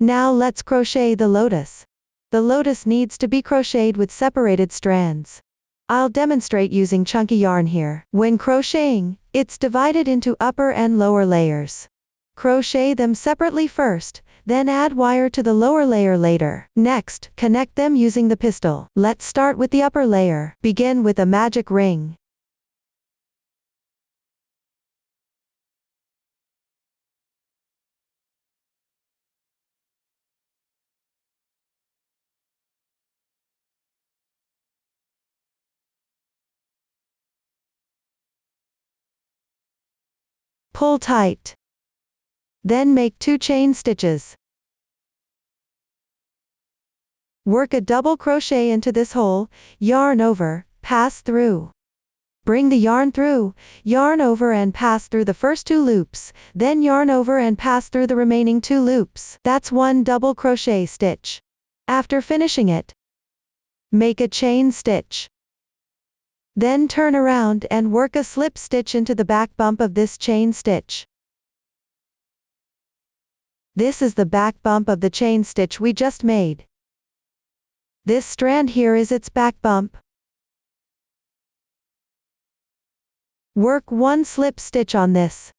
Now let's crochet the lotus. The lotus needs to be crocheted with separated strands. I'll demonstrate using chunky yarn here. When crocheting, it's divided into upper and lower layers. Crochet them separately first, then add wire to the lower layer later. Next, connect them using the pistol. Let's start with the upper layer. Begin with a magic ring. Pull tight. Then make 2 chain stitches. Work a double crochet into this hole, yarn over, pass through. Bring the yarn through, yarn over and pass through the first 2 loops, then yarn over and pass through the remaining 2 loops. That's 1 double crochet stitch. After finishing it, make a chain stitch. Then turn around and work a slip stitch into the back bump of this chain stitch. This is the back bump of the chain stitch we just made. This strand here is its back bump. Work 1 slip stitch on this.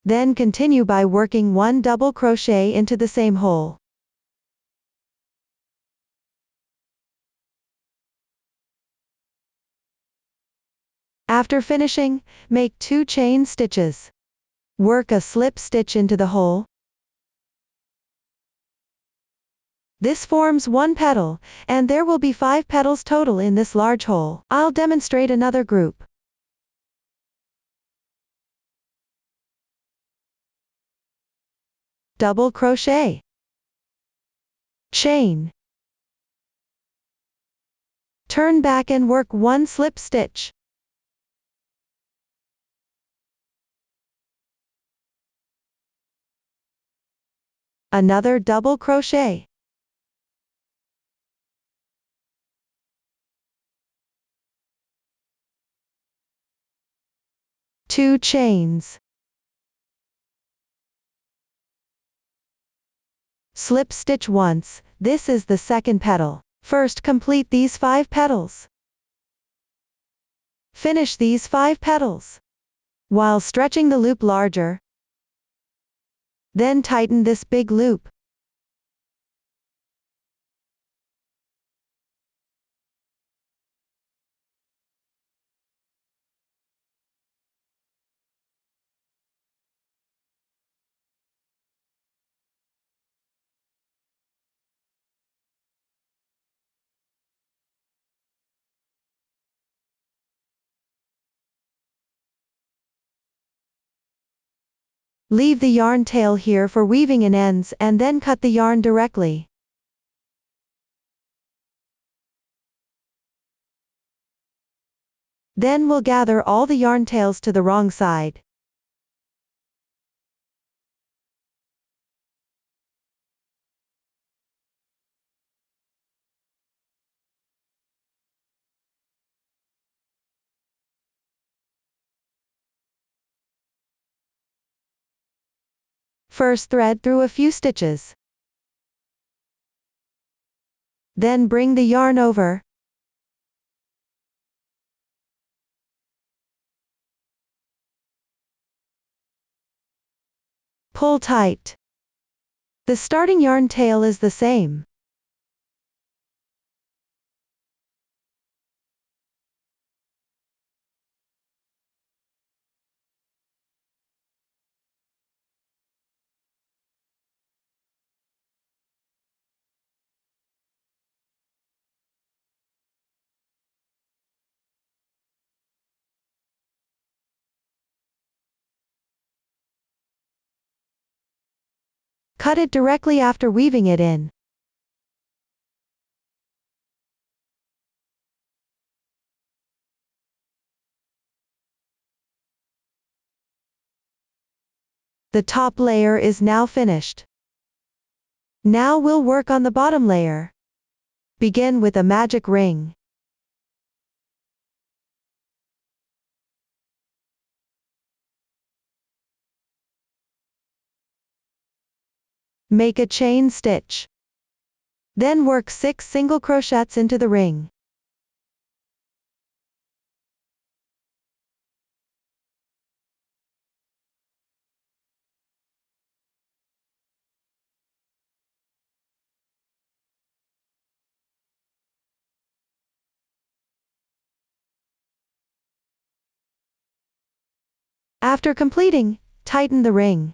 Then continue by working 1 double crochet into the same hole. After finishing, make 2 chain stitches. Work a slip stitch into the hole. This forms 1 petal, and there will be 5 petals total in this large hole. I'll demonstrate another group. Double crochet, chain, turn back and work 1 slip stitch. Another double crochet. Two chains. Slip stitch once, this is the second petal. First complete these 5 petals. Finish these 5 petals. While stretching the loop larger, then tighten this big loop. Leave the yarn tail here for weaving in ends and then cut the yarn directly. Then we'll gather all the yarn tails to the wrong side. First thread through a few stitches. Then bring the yarn over. Pull tight. The starting yarn tail is the same. Cut it directly after weaving it in. The top layer is now finished. Now we'll work on the bottom layer. Begin with a magic ring. Make a chain stitch. Then work 6 single crochets into the ring. After completing, tighten the ring.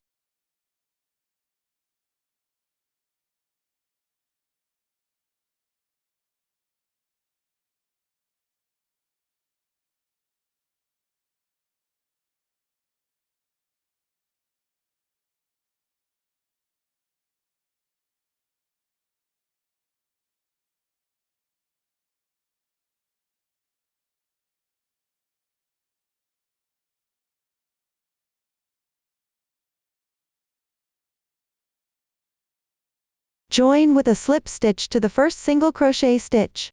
Join with a slip stitch to the first single crochet stitch.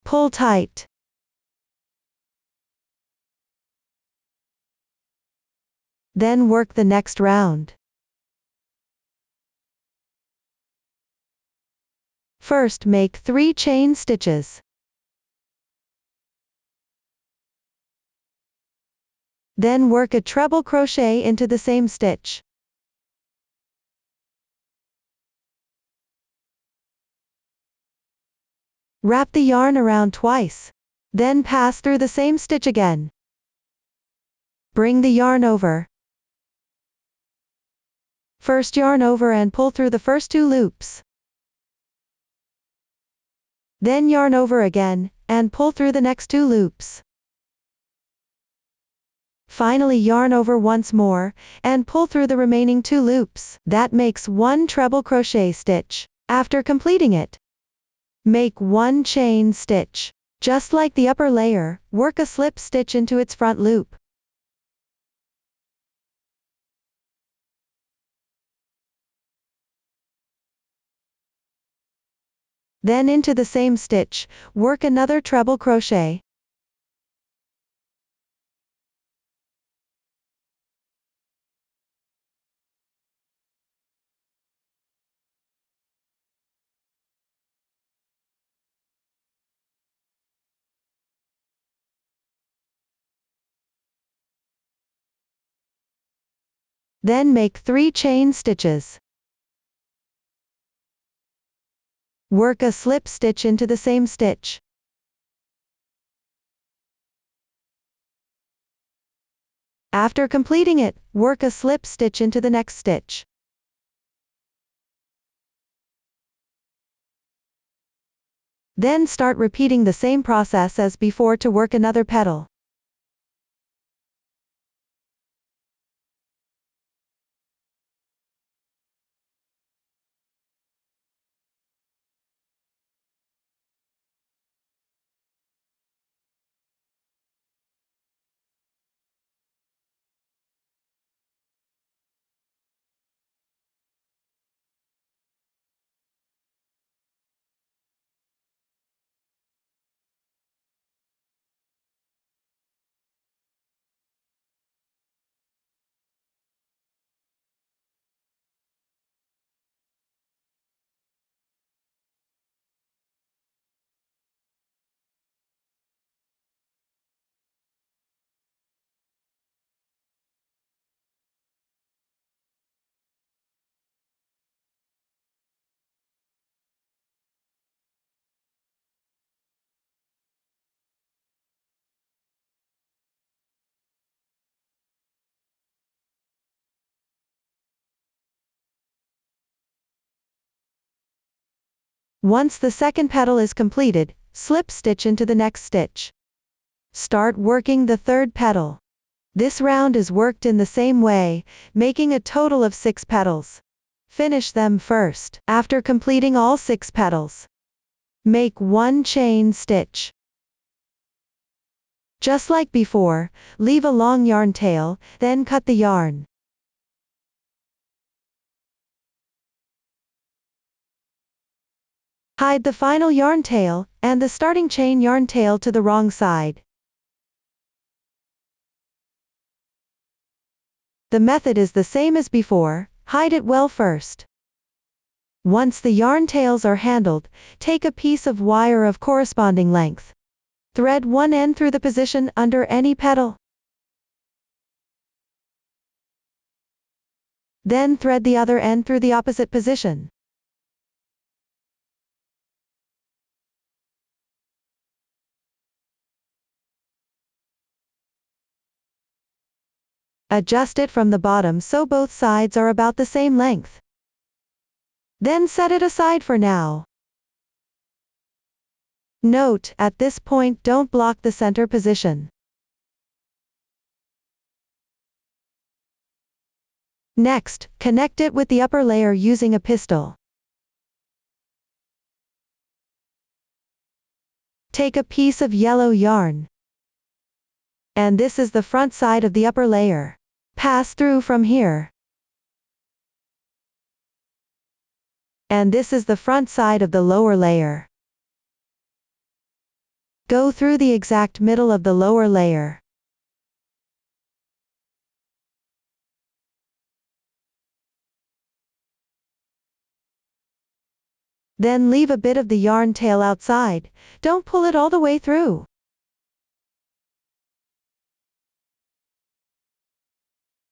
Pull tight. Then work the next round. First make 3 chain stitches. Then work a treble crochet into the same stitch. Wrap the yarn around twice. Then pass through the same stitch again. Bring the yarn over. First yarn over and pull through the first 2 loops. Then yarn over again, and pull through the next 2 loops. Finally yarn over once more, and pull through the remaining 2 loops. That makes 1 treble crochet stitch. After completing it, make 1 chain stitch. Just like the upper layer, work a slip stitch into its front loop. Then into the same stitch, work another treble crochet. Then make 3 chain stitches. Work a slip stitch into the same stitch. After completing it, work a slip stitch into the next stitch. Then start repeating the same process as before to work another petal. Once the second petal is completed, slip stitch into the next stitch. Start working the third petal. This round is worked in the same way, making a total of 6 petals. Finish them first. After completing all 6 petals, make 1 chain stitch. Just like before, leave a long yarn tail, then cut the yarn. Hide the final yarn tail, and the starting chain yarn tail to the wrong side. The method is the same as before, hide it well first. Once the yarn tails are handled, take a piece of wire of corresponding length. Thread one end through the position under any petal. Then thread the other end through the opposite position. Adjust it from the bottom so both sides are about the same length. Then set it aside for now. Note, at this point don't block the center position. Next, connect it with the upper layer using a pistol. Take a piece of yellow yarn. And this is the front side of the upper layer. Pass through from here. And this is the front side of the lower layer. Go through the exact middle of the lower layer. Then leave a bit of the yarn tail outside, don't pull it all the way through.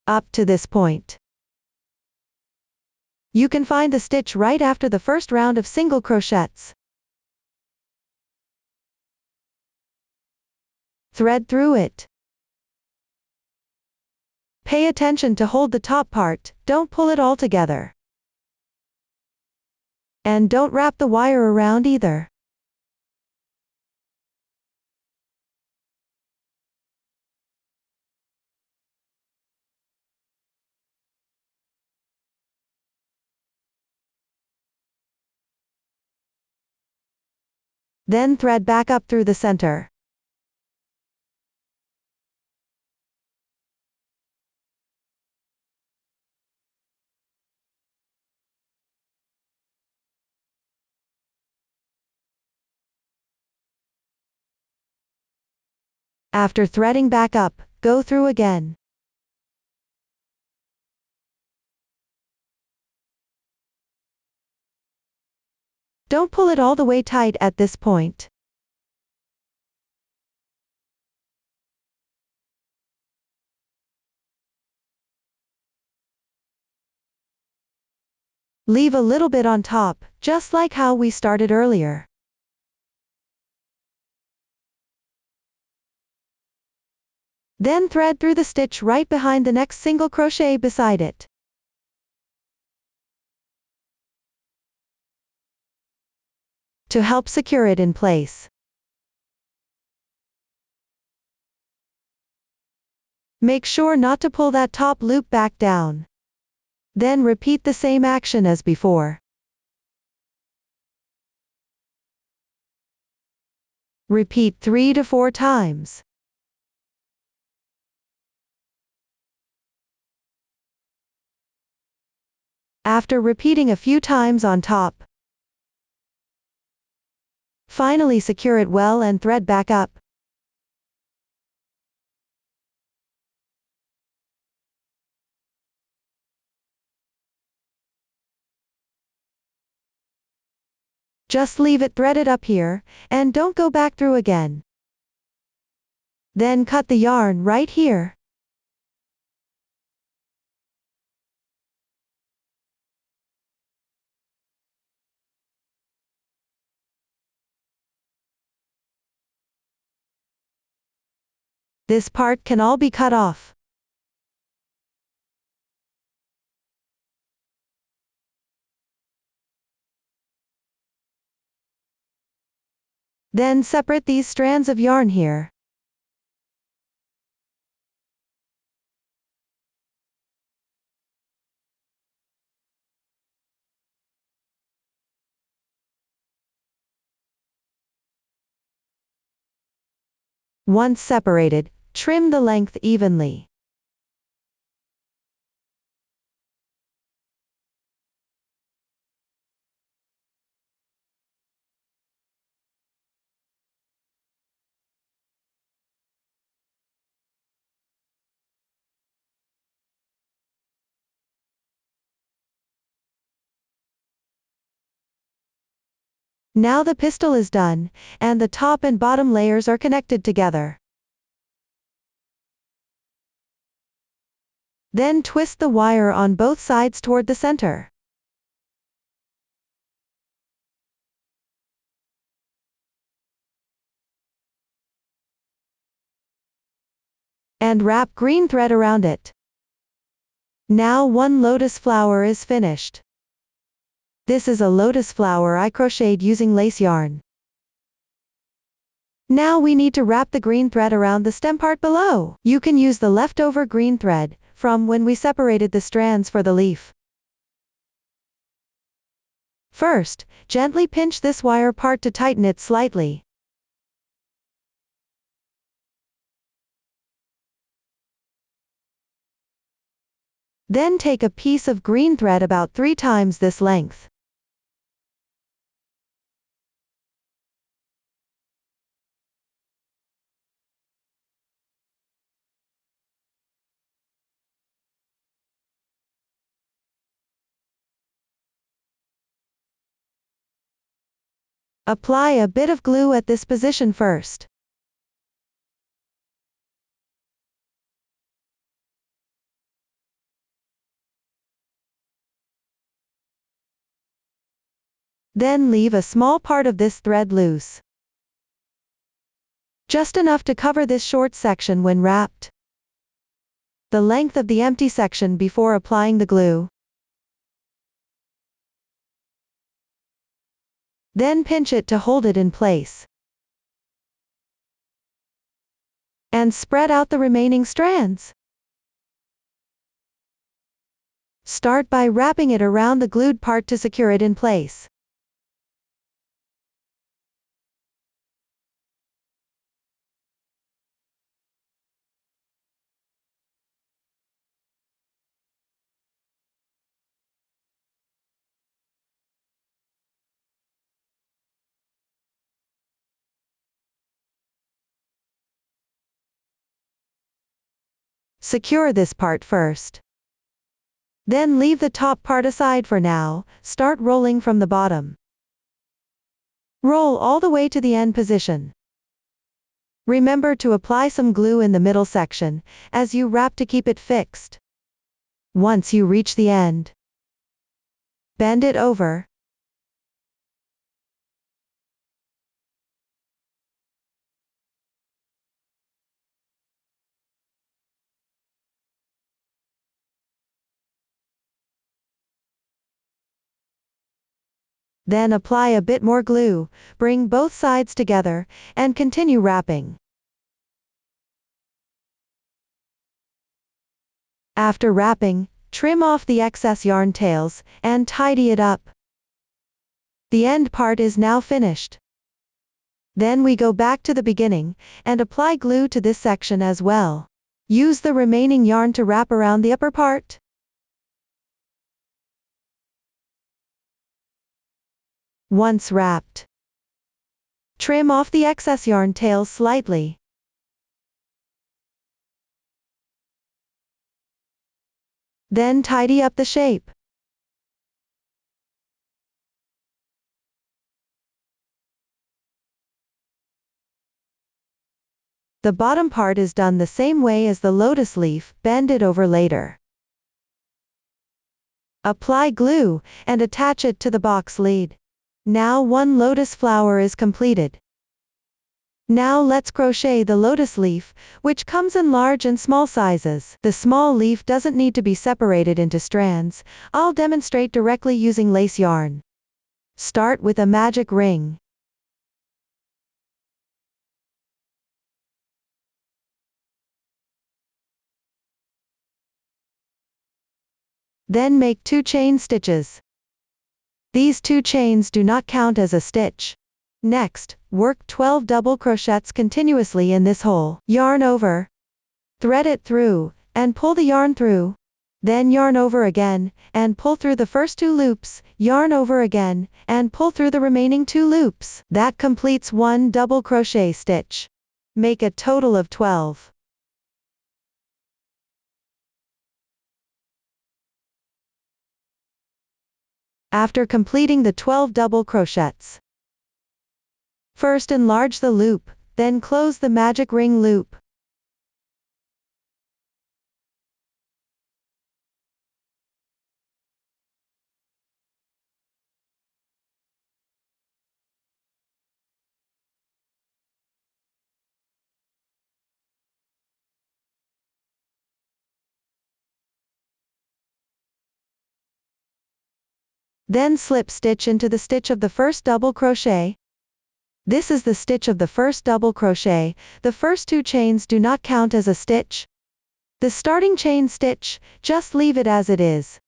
Up to this point. You can find the stitch right after the first round of single crochets. Thread through it. Pay attention to hold the top part, don't pull it all together. And don't wrap the wire around either. Then thread back up through the center. After threading back up, go through again. Don't pull it all the way tight at this point. Leave a little bit on top, just like how we started earlier. Then thread through the stitch right behind the next single crochet beside it. To help secure it in place. Make sure not to pull that top loop back down. Then repeat the same action as before. Repeat 3 to 4 times. After repeating a few times on top, finally secure it well and thread back up. Just leave it threaded up here, and don't go back through again. Then cut the yarn right here. This part can all be cut off. Then separate these strands of yarn here. Once separated, trim the length evenly. Now the pistil is done, and the top and bottom layers are connected together. Then twist the wire on both sides toward the center. And wrap green thread around it. Now one lotus flower is finished. This is a lotus flower I crocheted using lace yarn. Now we need to wrap the green thread around the stem part below. You can use the leftover green thread from when we separated the strands for the leaf. First, gently pinch this wire part to tighten it slightly. Then take a piece of green thread about 3 times this length. Apply a bit of glue at this position first. Then leave a small part of this thread loose. Just enough to cover this short section when wrapped. The length of the empty section before applying the glue. Then pinch it to hold it in place. And spread out the remaining strands. Start by wrapping it around the glued part to secure it in place. Secure this part first. Then leave the top part aside for now, start rolling from the bottom. Roll all the way to the end position. Remember to apply some glue in the middle section, as you wrap to keep it fixed. Once you reach the end, bend it over. Then apply a bit more glue, bring both sides together, and continue wrapping. After wrapping, trim off the excess yarn tails, and tidy it up. The end part is now finished. Then we go back to the beginning, and apply glue to this section as well. Use the remaining yarn to wrap around the upper part. Once wrapped, trim off the excess yarn tails slightly. Then tidy up the shape. The bottom part is done the same way as the lotus leaf, bend it over later. Apply glue, and attach it to the box lead. Now one lotus flower is completed. Now let's crochet the lotus leaf, which comes in large and small sizes. The small leaf doesn't need to be separated into strands. I'll demonstrate directly using lace yarn. Start with a magic ring. Then make 2 chain stitches. These 2 chains do not count as a stitch. Next, work 12 double crochets continuously in this hole. Yarn over, thread it through, and pull the yarn through. Then yarn over again, and pull through the first 2 loops, yarn over again, and pull through the remaining 2 loops. That completes 1 double crochet stitch. Make a total of 12. After completing the 12 double crochets, first enlarge the loop, then close the magic ring loop. Then slip stitch into the stitch of the first double crochet. This is the stitch of the first double crochet. The first 2 chains do not count as a stitch. The starting chain stitch, just leave it as it is.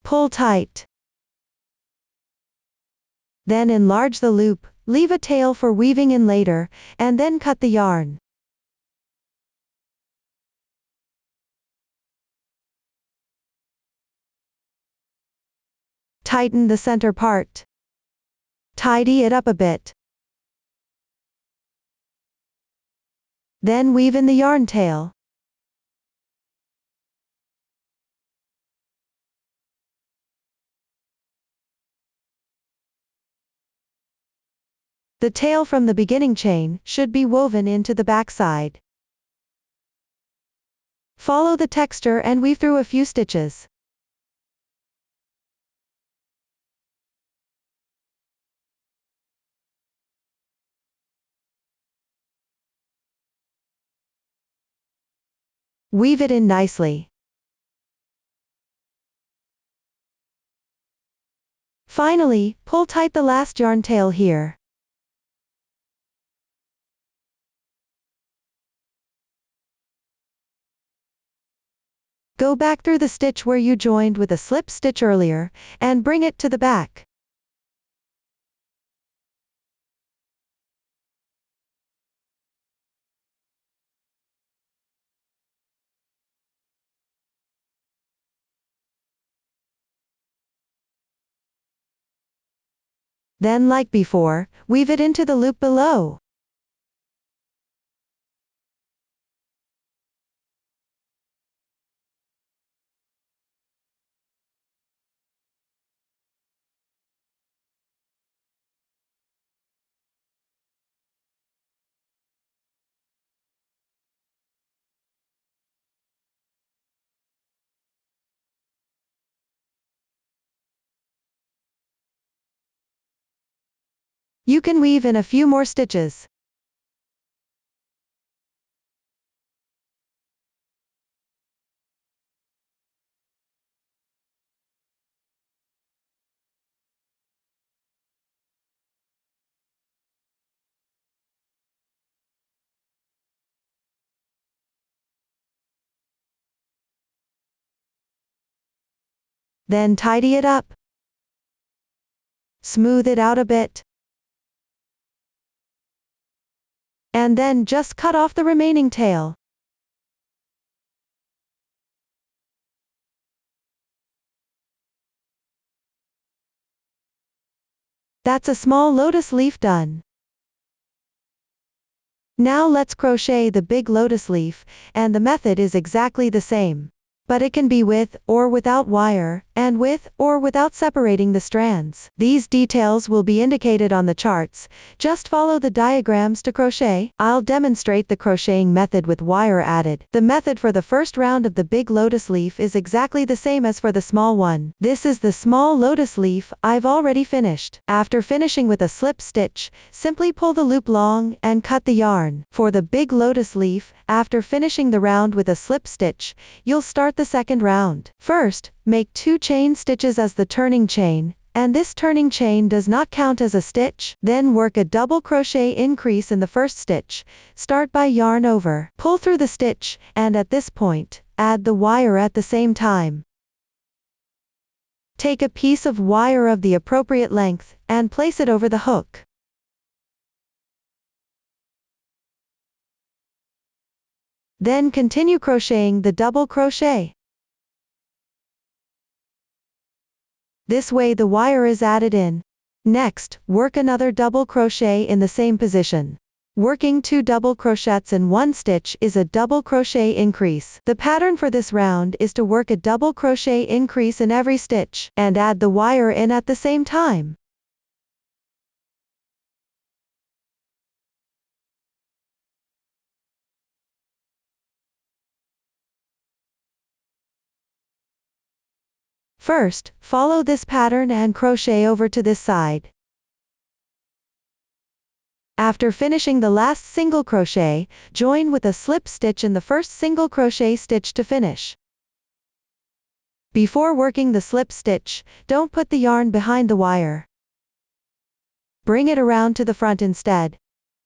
Pull tight. Then enlarge the loop, leave a tail for weaving in later, and then cut the yarn. Tighten the center part. Tidy it up a bit. Then weave in the yarn tail. The tail from the beginning chain should be woven into the back side. Follow the texture and weave through a few stitches. Weave it in nicely. Finally, pull tight the last yarn tail here. Go back through the stitch where you joined with a slip stitch earlier, and bring it to the back. Then like before, weave it into the loop below. You can weave in a few more stitches. Then tidy it up. Smooth it out a bit. And then just cut off the remaining tail. That's a small lotus leaf done. Now let's crochet the big lotus leaf, and the method is exactly the same. But it can be with or without wire, and with or without separating the strands. These details will be indicated on the charts. Just follow the diagrams to crochet. I'll demonstrate the crocheting method with wire added. The method for the first round of the big lotus leaf is exactly the same as for the small one. This is the small lotus leaf I've already finished. After finishing with a slip stitch, simply pull the loop long and cut the yarn. For the big lotus leaf, after finishing the round with a slip stitch, you'll start the second round. First, make 2 chain stitches as the turning chain, and this turning chain does not count as a stitch. Then work a double crochet increase in the first stitch. Start by yarn over, pull through the stitch, and at this point, add the wire at the same time. Take a piece of wire of the appropriate length, and place it over the hook. Then continue crocheting the double crochet. This way the wire is added in. Next, work another double crochet in the same position. Working 2 double crochets in one stitch is a double crochet increase. The pattern for this round is to work a double crochet increase in every stitch, and add the wire in at the same time. First, follow this pattern and crochet over to this side. After finishing the last single crochet, join with a slip stitch in the first single crochet stitch to finish. Before working the slip stitch, don't put the yarn behind the wire. Bring it around to the front instead.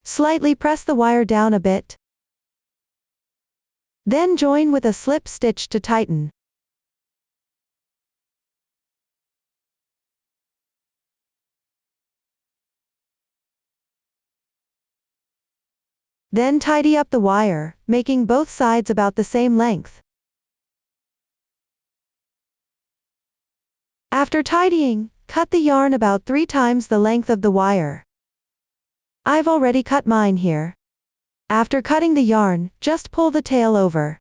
Slightly press the wire down a bit. Then join with a slip stitch to tighten. Then tidy up the wire, making both sides about the same length. After tidying, cut the yarn about 3 times the length of the wire. I've already cut mine here. After cutting the yarn, just pull the tail over.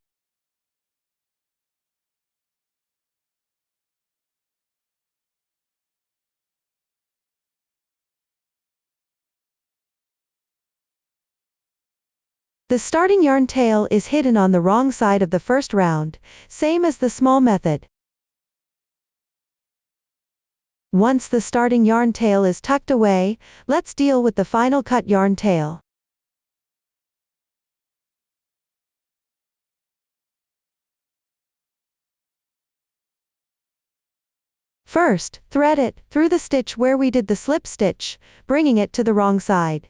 The starting yarn tail is hidden on the wrong side of the first round, same as the small method. Once the starting yarn tail is tucked away, let's deal with the final cut yarn tail. First, thread it through the stitch where we did the slip stitch, bringing it to the wrong side.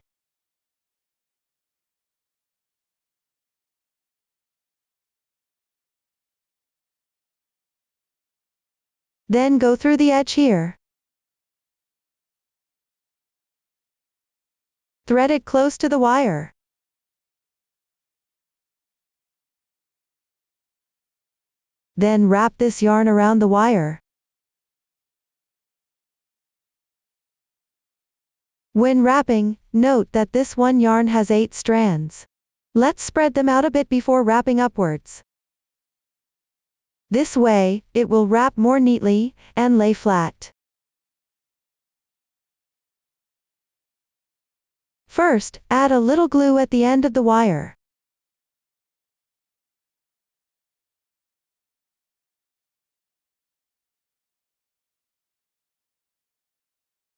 Then go through the edge here. Thread it close to the wire. Then wrap this yarn around the wire. When wrapping, note that this one yarn has 8 strands. Let's spread them out a bit before wrapping upwards. This way, it will wrap more neatly, and lay flat. First, add a little glue at the end of the wire.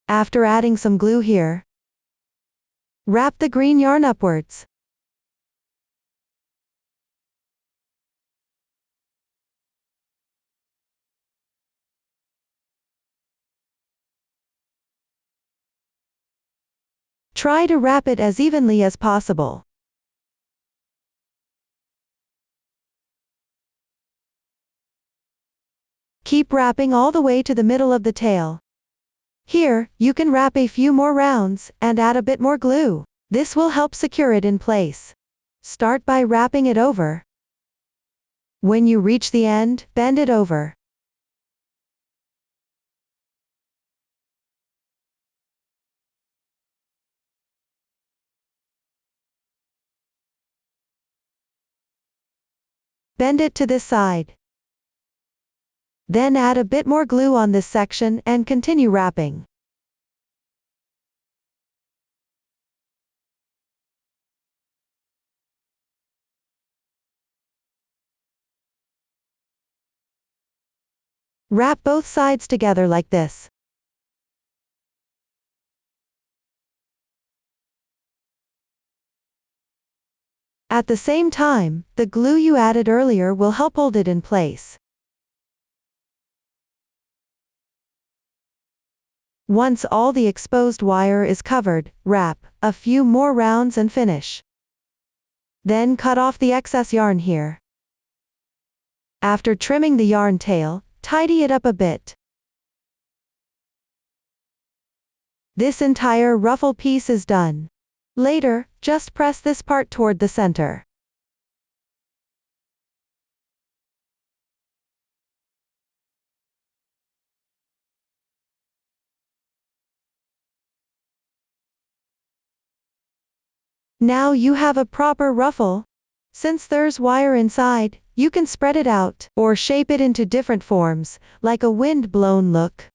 After adding some glue here, wrap the green yarn upwards. Try to wrap it as evenly as possible. Keep wrapping all the way to the middle of the tail. Here, you can wrap a few more rounds, and add a bit more glue. This will help secure it in place. Start by wrapping it over. When you reach the end, bend it over. Bend it to this side. Then add a bit more glue on this section and continue wrapping. Wrap both sides together like this. At the same time, the glue you added earlier will help hold it in place. Once all the exposed wire is covered, wrap a few more rounds and finish. Then cut off the excess yarn here. After trimming the yarn tail, tidy it up a bit. This entire ruffle piece is done. Later, just press this part toward the center. Now you have a proper ruffle. Since there's wire inside, you can spread it out, or shape it into different forms, like a wind-blown look.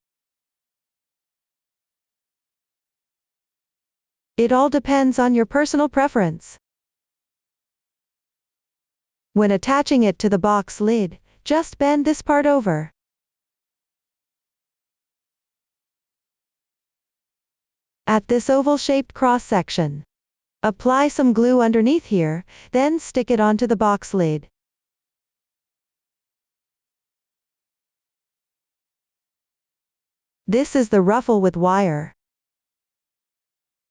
It all depends on your personal preference. When attaching it to the box lid, just bend this part over. At this oval-shaped cross-section, apply some glue underneath here, then stick it onto the box lid. This is the ruffle with wire.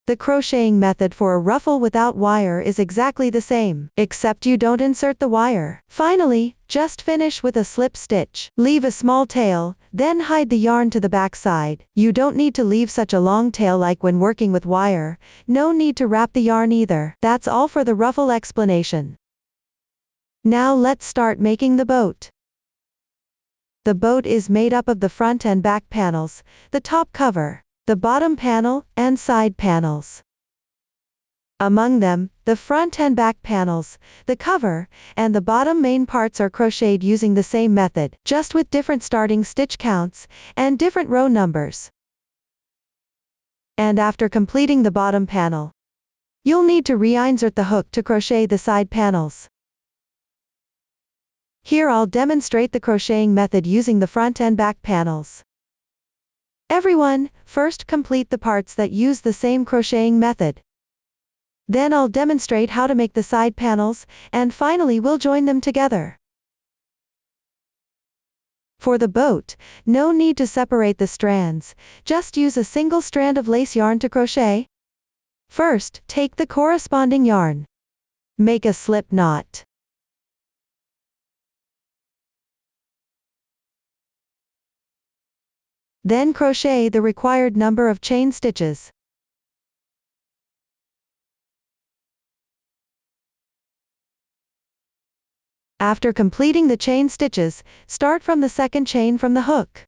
The crocheting method for a ruffle without wire is exactly the same, except you don't insert the wire. Finally, just finish with a slip stitch. Leave a small tail, then hide the yarn to the back side. You don't need to leave such a long tail like when working with wire. No need to wrap the yarn either. That's all for the ruffle explanation. Now let's start making the boat. The boat is made up of the front and back panels, the top cover, the bottom panel, and side panels. Among them, the front and back panels, the cover, and the bottom main parts are crocheted using the same method, just with different starting stitch counts, and different row numbers. And after completing the bottom panel, you'll need to reinsert the hook to crochet the side panels. Here I'll demonstrate the crocheting method using the front and back panels. Everyone, first complete the parts that use the same crocheting method. Then I'll demonstrate how to make the side panels, and finally we'll join them together. For the boat, no need to separate the strands, just use a single strand of lace yarn to crochet. First, take the corresponding yarn. Make a slip knot. Then crochet the required number of chain stitches. After completing the chain stitches, start from the second chain from the hook.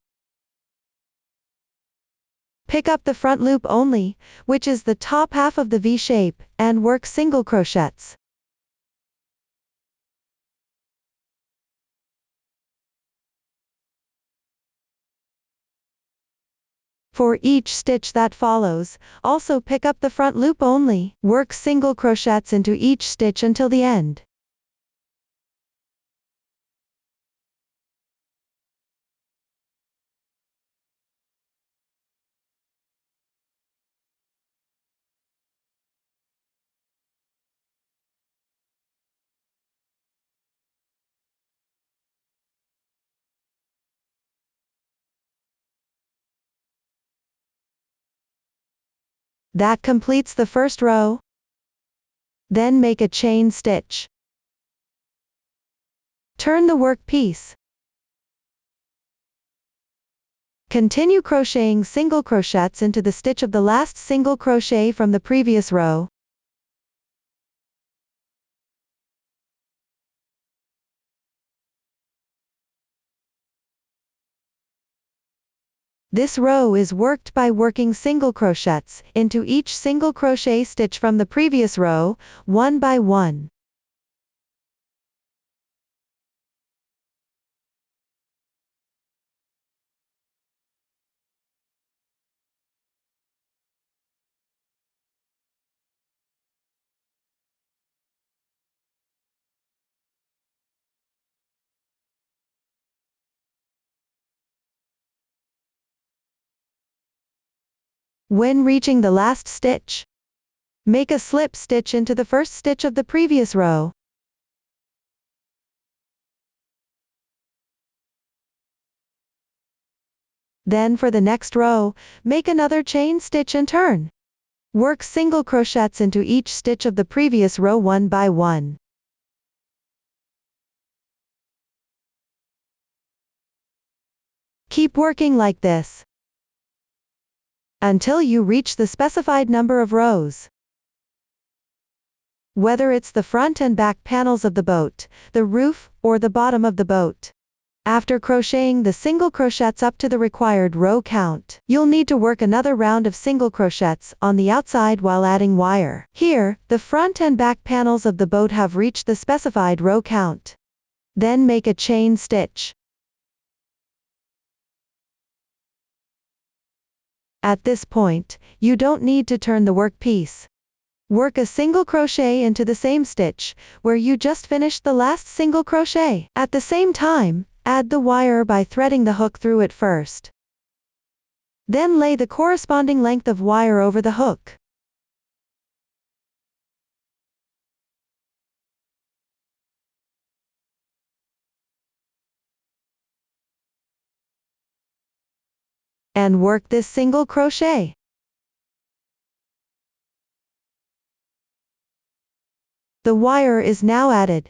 Pick up the front loop only, which is the top half of the V shape, and work single crochets. For each stitch that follows, also pick up the front loop only, work single crochets into each stitch until the end. That completes the first row. Then make a chain stitch. Turn the work piece. Continue crocheting single crochets into the stitch of the last single crochet from the previous row. This row is worked by working single crochets into each single crochet stitch from the previous row, one by one. When reaching the last stitch, make a slip stitch into the first stitch of the previous row. Then for the next row, make another chain stitch and turn. Work single crochets into each stitch of the previous row one by one. Keep working like this until you reach the specified number of rows. Whether it's the front and back panels of the boat, the roof, or the bottom of the boat. After crocheting the single crochets up to the required row count, you'll need to work another round of single crochets on the outside while adding wire. Here, the front and back panels of the boat have reached the specified row count. Then make a chain stitch. At this point, you don't need to turn the workpiece. Work a single crochet into the same stitch, where you just finished the last single crochet. At the same time, add the wire by threading the hook through it first. Then lay the corresponding length of wire over the hook. And work this single crochet. The wire is now added.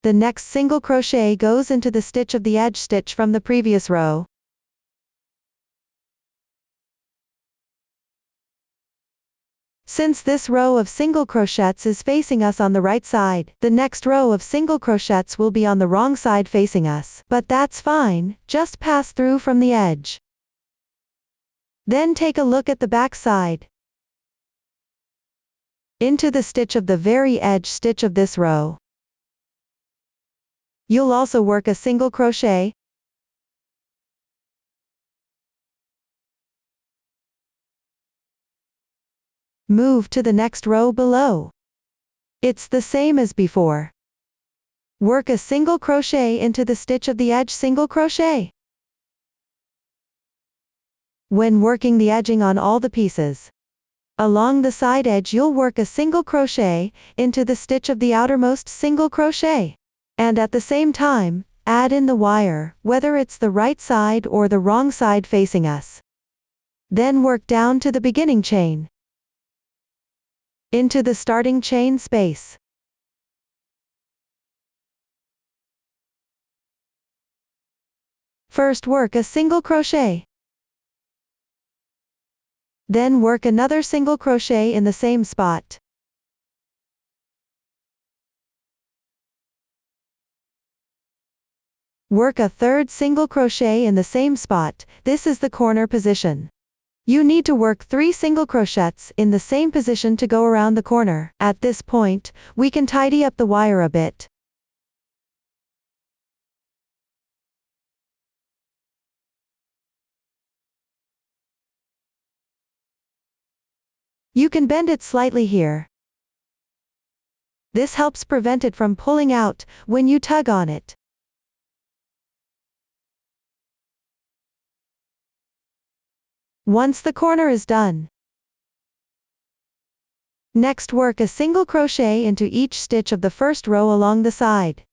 The next single crochet goes into the stitch of the edge stitch from the previous row. Since this row of single crochets is facing us on the right side, the next row of single crochets will be on the wrong side facing us. But that's fine, just pass through from the edge. Then take a look at the back side. Into the stitch of the very edge stitch of this row. You'll also work a single crochet. Move to the next row below. It's the same as before. Work a single crochet into the stitch of the edge single crochet. When working the edging on all the pieces, along the side edge you'll work a single crochet into the stitch of the outermost single crochet. And at the same time, add in the wire, whether it's the right side or the wrong side facing us. Then work down to the beginning chain. Into the starting chain space. First work a single crochet. Then work another single crochet in the same spot. Work a third single crochet in the same spot. This is the corner position. You need to work 3 single crochets in the same position to go around the corner. At this point, we can tidy up the wire a bit. You can bend it slightly here. This helps prevent it from pulling out when you tug on it. Once the corner is done, next work a single crochet into each stitch of the first row along the side.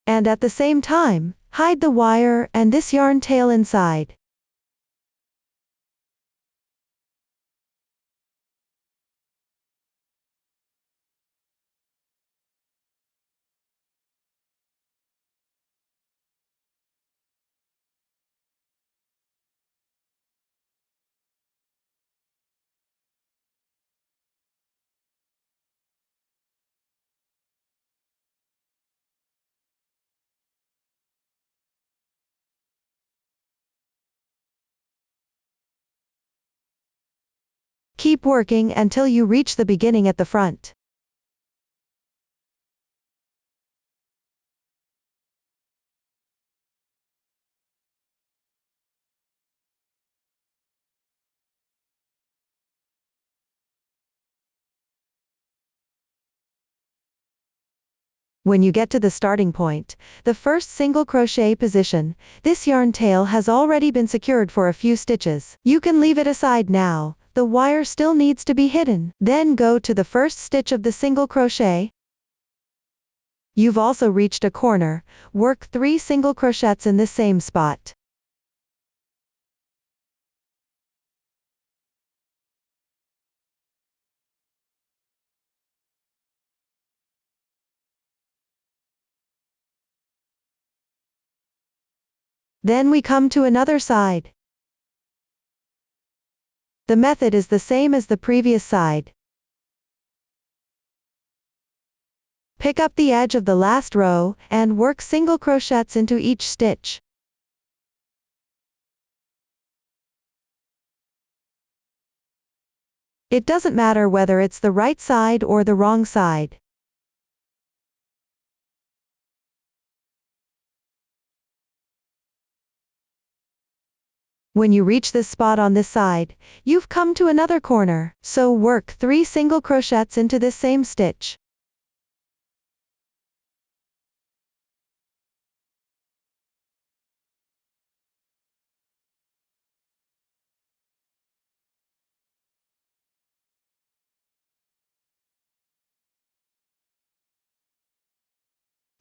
And at the same time, hide the wire and this yarn tail inside. Keep working until you reach the beginning at the front. When you get to the starting point, the first single crochet position, this yarn tail has already been secured for a few stitches. You can leave it aside now. The wire still needs to be hidden. Then go to the first stitch of the single crochet. You've also reached a corner. Work 3 single crochets in this same spot. Then we come to another side. The method is the same as the previous side. Pick up the edge of the last row, and work single crochets into each stitch. It doesn't matter whether it's the right side or the wrong side. When you reach this spot on this side, you've come to another corner, so work 3 single crochets into this same stitch.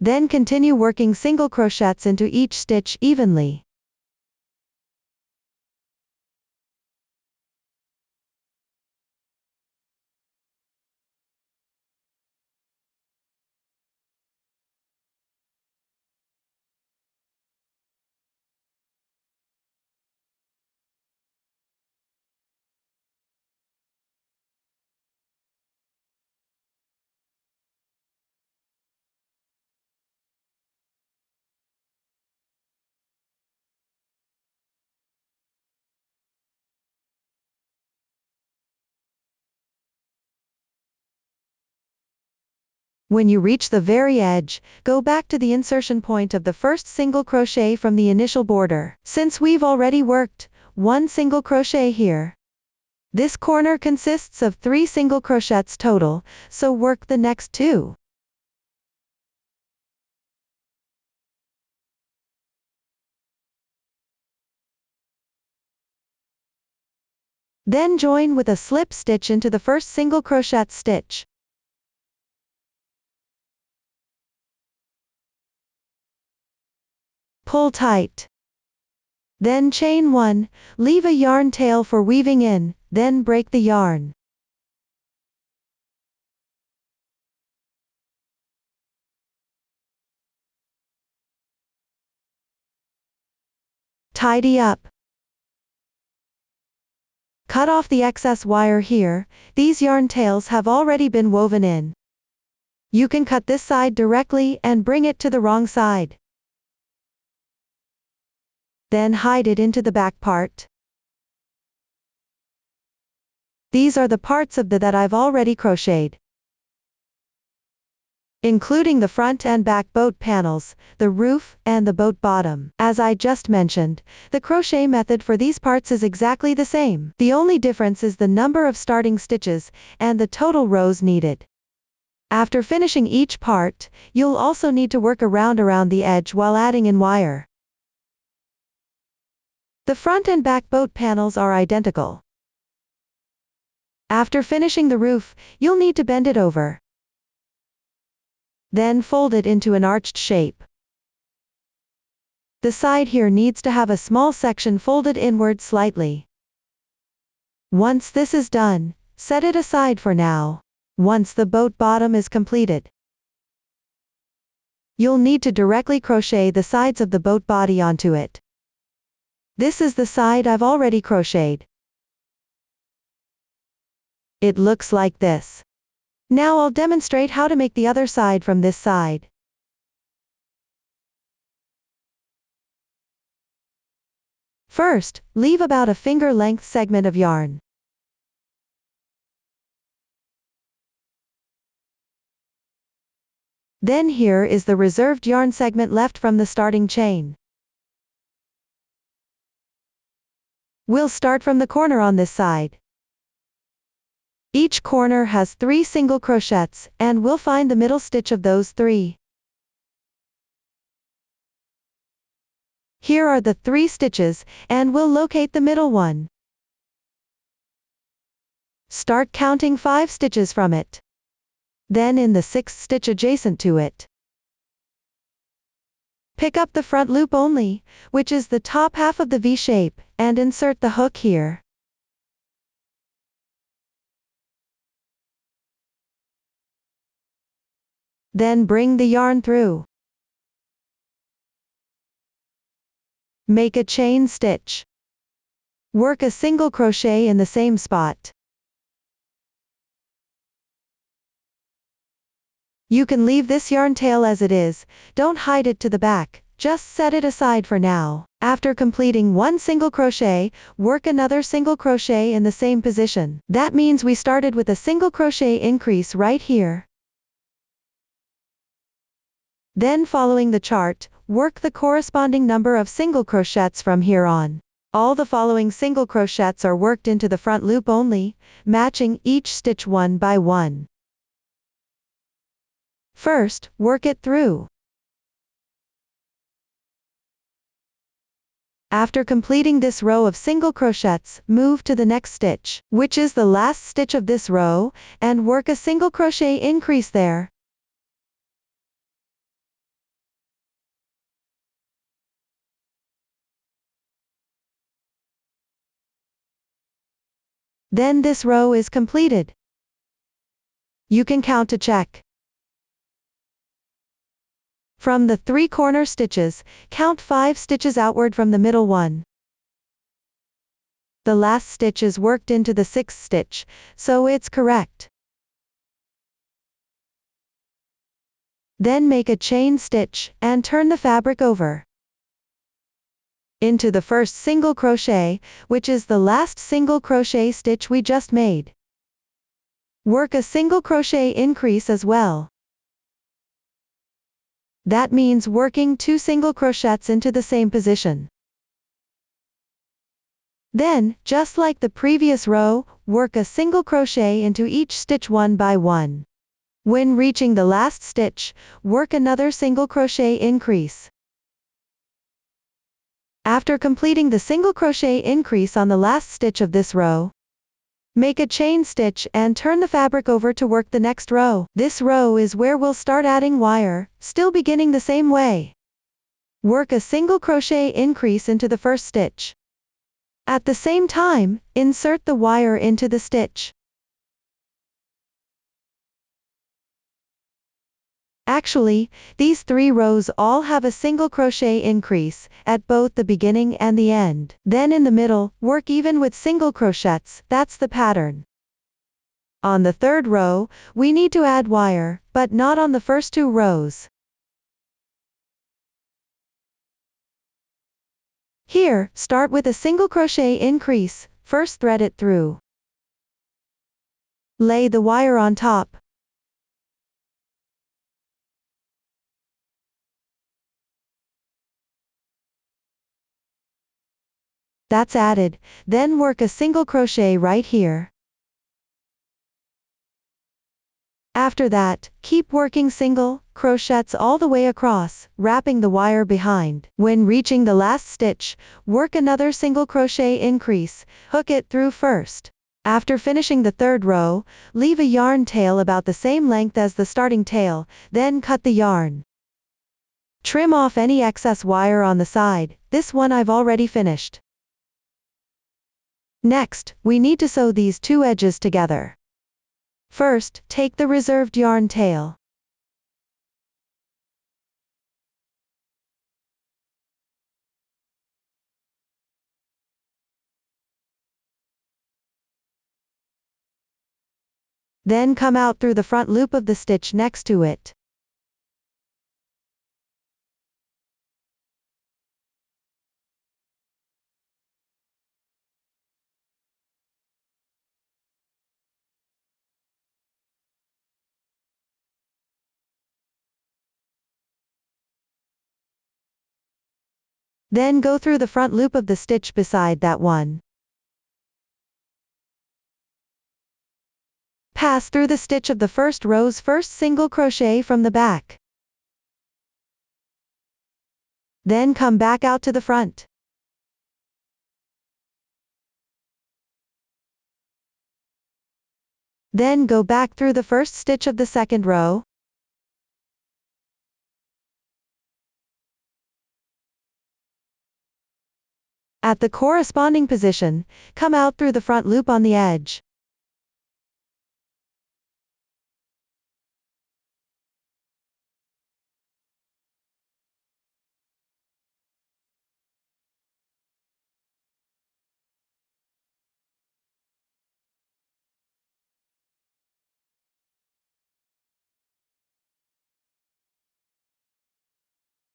Then continue working single crochets into each stitch evenly. When you reach the very edge, go back to the insertion point of the first single crochet from the initial border. Since we've already worked 1 single crochet here, this corner consists of 3 single crochets total, so work the next 2. Then join with a slip stitch into the first single crochet stitch. Pull tight. Then chain 1, leave a yarn tail for weaving in, then break the yarn. Tidy up. Cut off the excess wire here. These yarn tails have already been woven in. You can cut this side directly and bring it to the wrong side. Then hide it into the back part. These are the parts of that I've already crocheted, including the front and back boat panels, the roof, and the boat bottom. As I just mentioned, the crochet method for these parts is exactly the same. The only difference is the number of starting stitches, and the total rows needed. After finishing each part, you'll also need to work around the edge while adding in wire. The front and back boat panels are identical. After finishing the roof, you'll need to bend it over. Then fold it into an arched shape. The side here needs to have a small section folded inward slightly. Once this is done, set it aside for now. Once the boat bottom is completed, you'll need to directly crochet the sides of the boat body onto it. This is the side I've already crocheted. It looks like this. Now I'll demonstrate how to make the other side from this side. First, leave about a finger-length segment of yarn. Then here is the reserved yarn segment left from the starting chain. We'll start from the corner on this side. Each corner has 3 single crochets, and we'll find the middle stitch of those 3. Here are the 3 stitches, and we'll locate the middle one. Start counting 5 stitches from it. Then in the 6th stitch adjacent to it, Pick up the front loop only, which is the top half of the V shape, and insert the hook here. Then bring the yarn through. Make a chain stitch. Work a single crochet in the same spot. You can leave this yarn tail as it is, don't hide it to the back, just set it aside for now. After completing one single crochet, work another single crochet in the same position. That means we started with a single crochet increase right here. Then following the chart, work the corresponding number of single crochets from here on. All the following single crochets are worked into the front loop only, matching each stitch one by one. First, work it through. After completing this row of single crochets, move to the next stitch, which is the last stitch of this row, and work a single crochet increase there. Then this row is completed. You can count to check. From the 3 corner stitches, count 5 stitches outward from the middle one. The last stitch is worked into the 6th stitch, so it's correct. Then make a chain stitch, and turn the fabric over. Into the first single crochet, which is the last single crochet stitch we just made. Work a single crochet increase as well. That means working 2 single crochets into the same position. Then, just like the previous row, work a single crochet into each stitch one by one. When reaching the last stitch, work another single crochet increase. After completing the single crochet increase on the last stitch of this row, make a chain stitch and turn the fabric over to work the next row. This row is where we'll start adding wire, still beginning the same way. Work a single crochet increase into the first stitch. At the same time, insert the wire into the stitch. Actually, these 3 rows all have a single crochet increase, at both the beginning and the end. Then in the middle, work even with single crochets, that's the pattern. On the 3rd row, we need to add wire, but not on the first 2 rows. Here, start with a single crochet increase, first thread it through. Lay the wire on top. That's added, then work a single crochet right here. After that, keep working single crochets all the way across, wrapping the wire behind. When reaching the last stitch, work another single crochet increase, hook it through first. After finishing the 3rd row, leave a yarn tail about the same length as the starting tail, then cut the yarn. Trim off any excess wire on the side, this one I've already finished. Next, we need to sew these 2 edges together. First, take the reserved yarn tail. Then come out through the front loop of the stitch next to it. Then go through the front loop of the stitch beside that one. Pass through the stitch of the first row's first single crochet from the back. Then come back out to the front. Then go back through the first stitch of the second row. At the corresponding position, come out through the front loop on the edge.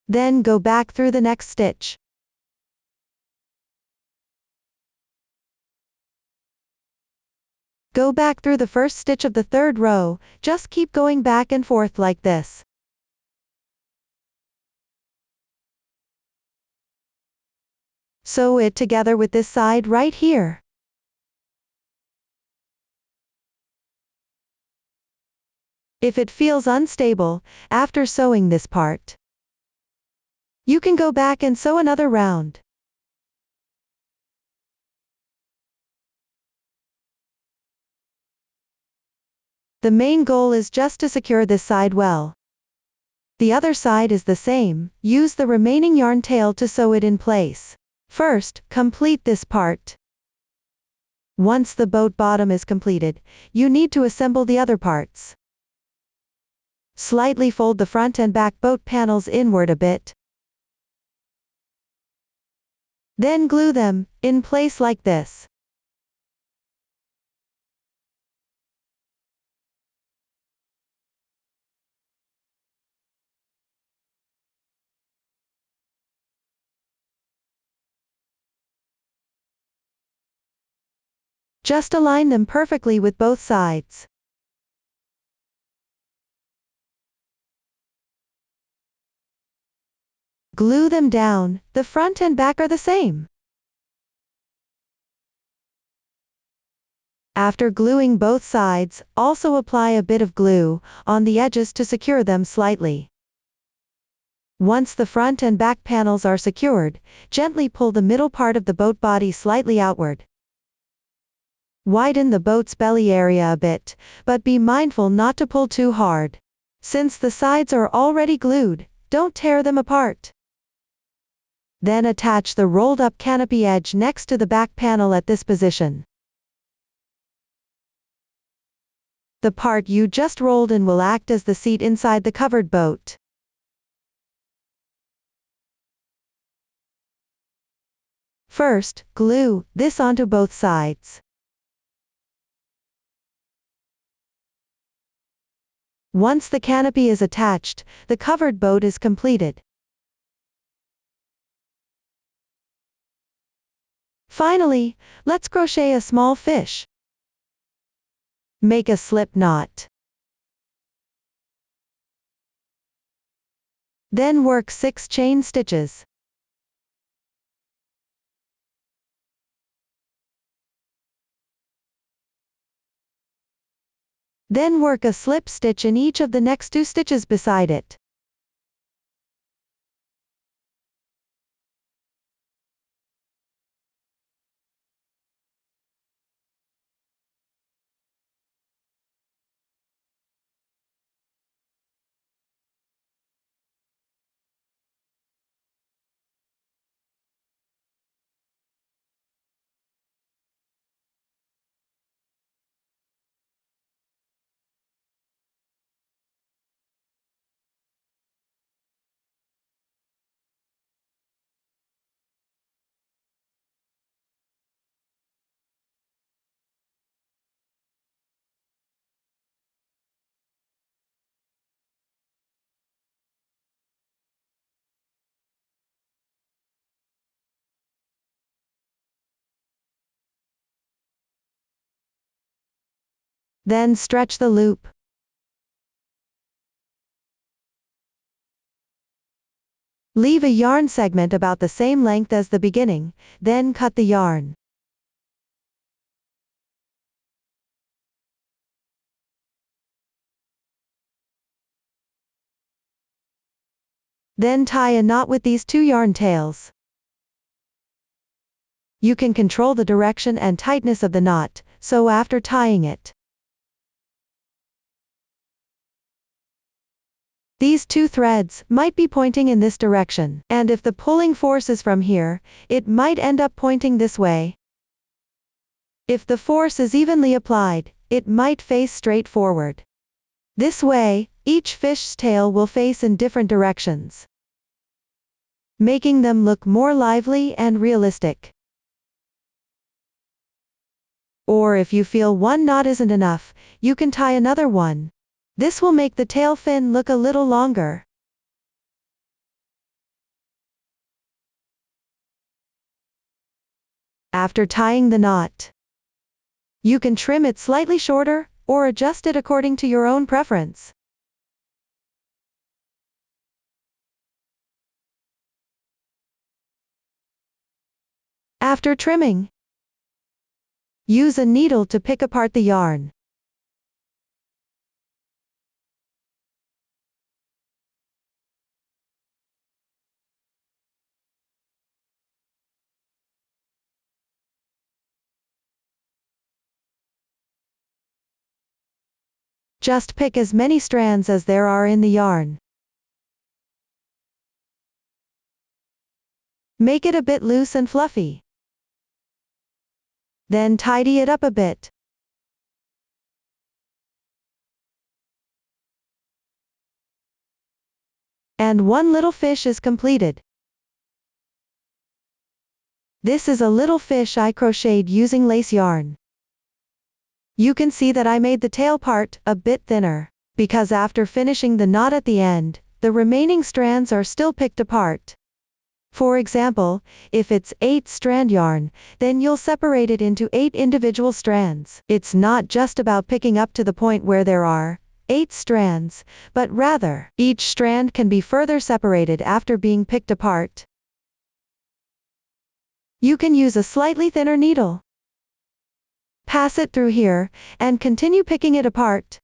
Then go back through the next stitch. Go back through the first stitch of the third row, just keep going back and forth like this. Sew it together with this side right here. If it feels unstable, after sewing this part, you can go back and sew another round. The main goal is just to secure this side well. The other side is the same, use the remaining yarn tail to sew it in place. First, complete this part. Once the boat bottom is completed, you need to assemble the other parts. Slightly fold the front and back boat panels inward a bit. Then glue them in place like this. Just align them perfectly with both sides. Glue them down, the front and back are the same. After gluing both sides, also apply a bit of glue on the edges to secure them slightly. Once the front and back panels are secured, gently pull the middle part of the boat body slightly outward. Widen the boat's belly area a bit, but be mindful not to pull too hard. Since the sides are already glued, don't tear them apart. Then attach the rolled up canopy edge next to the back panel at this position. The part you just rolled in will act as the seat inside the covered boat. First, glue this onto both sides. Once the canopy is attached, the covered boat is completed. Finally, let's crochet a small fish. Make a slip knot. Then work 6 chain stitches. Then work a slip stitch in each of the next 2 stitches beside it. Then stretch the loop. Leave a yarn segment about the same length as the beginning, then cut the yarn. Then tie a knot with these 2 yarn tails. You can control the direction and tightness of the knot, so after tying it, These two threads might be pointing in this direction, and if the pulling force is from here, it might end up pointing this way. If the force is evenly applied, it might face straight forward. This way, each fish's tail will face in different directions, making them look more lively and realistic. Or if you feel one knot isn't enough, you can tie another one. This will make the tail fin look a little longer. After tying the knot, you can trim it slightly shorter, or adjust it according to your own preference. After trimming, use a needle to pick apart the yarn. Just pick as many strands as there are in the yarn. Make it a bit loose and fluffy. Then tidy it up a bit. And one little fish is completed. This is a little fish I crocheted using lace yarn. You can see that I made the tail part a bit thinner, because after finishing the knot at the end, the remaining strands are still picked apart. For example, if it's 8 strand yarn, then you'll separate it into 8 individual strands. It's not just about picking up to the point where there are 8 strands, but rather, each strand can be further separated after being picked apart. You can use a slightly thinner needle. Pass it through here, and continue picking it apart.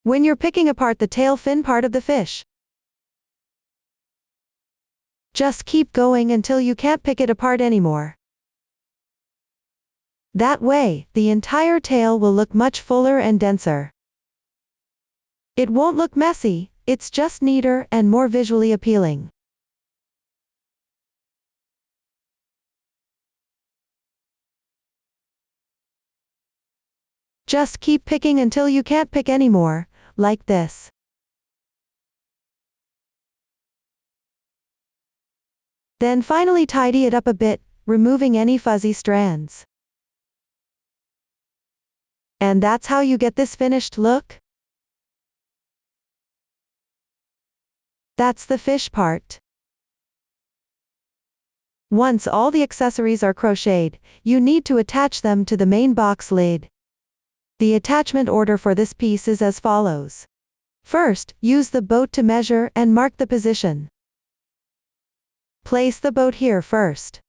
When you're picking apart the tail fin part of the fish, just keep going until you can't pick it apart anymore. That way, the entire tail will look much fuller and denser. It won't look messy, it's just neater and more visually appealing. Just keep picking until you can't pick anymore, like this. Then finally tidy it up a bit, removing any fuzzy strands. And that's how you get this finished look. That's the fish part. Once all the accessories are crocheted, you need to attach them to the main box lid. The attachment order for this piece is as follows. First, use the boat to measure and mark the position. Place the boat here first.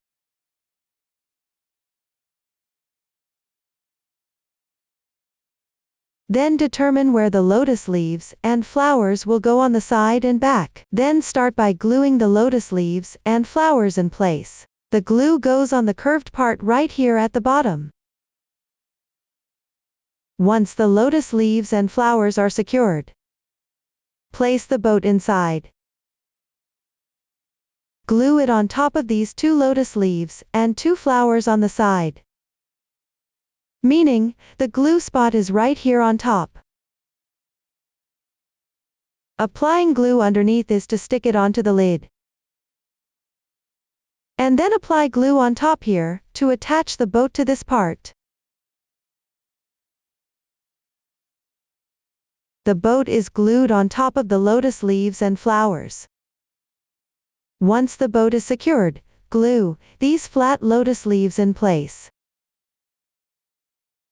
Then determine where the lotus leaves and flowers will go on the side and back. Then start by gluing the lotus leaves and flowers in place. The glue goes on the curved part right here at the bottom. Once the lotus leaves and flowers are secured, place the boat inside. Glue it on top of these 2 lotus leaves and 2 flowers on the side. Meaning, the glue spot is right here on top. Applying glue underneath is to stick it onto the lid. And then apply glue on top here, to attach the boat to this part. The boat is glued on top of the lotus leaves and flowers. Once the boat is secured, glue these flat lotus leaves in place.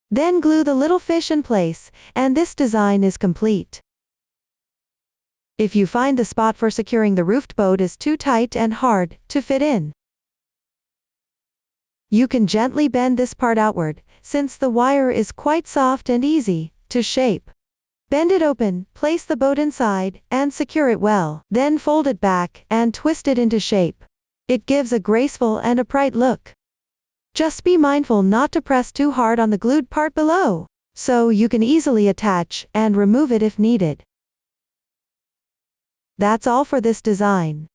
Then glue the little fish in place, and this design is complete. If you find the spot for securing the roofed boat is too tight and hard to fit in, you can gently bend this part outward, since the wire is quite soft and easy to shape. Bend it open, place the boat inside, and secure it well. Then fold it back, and twist it into shape. It gives a graceful and upright look. Just be mindful not to press too hard on the glued part below, so you can easily attach and remove it if needed. That's all for this design.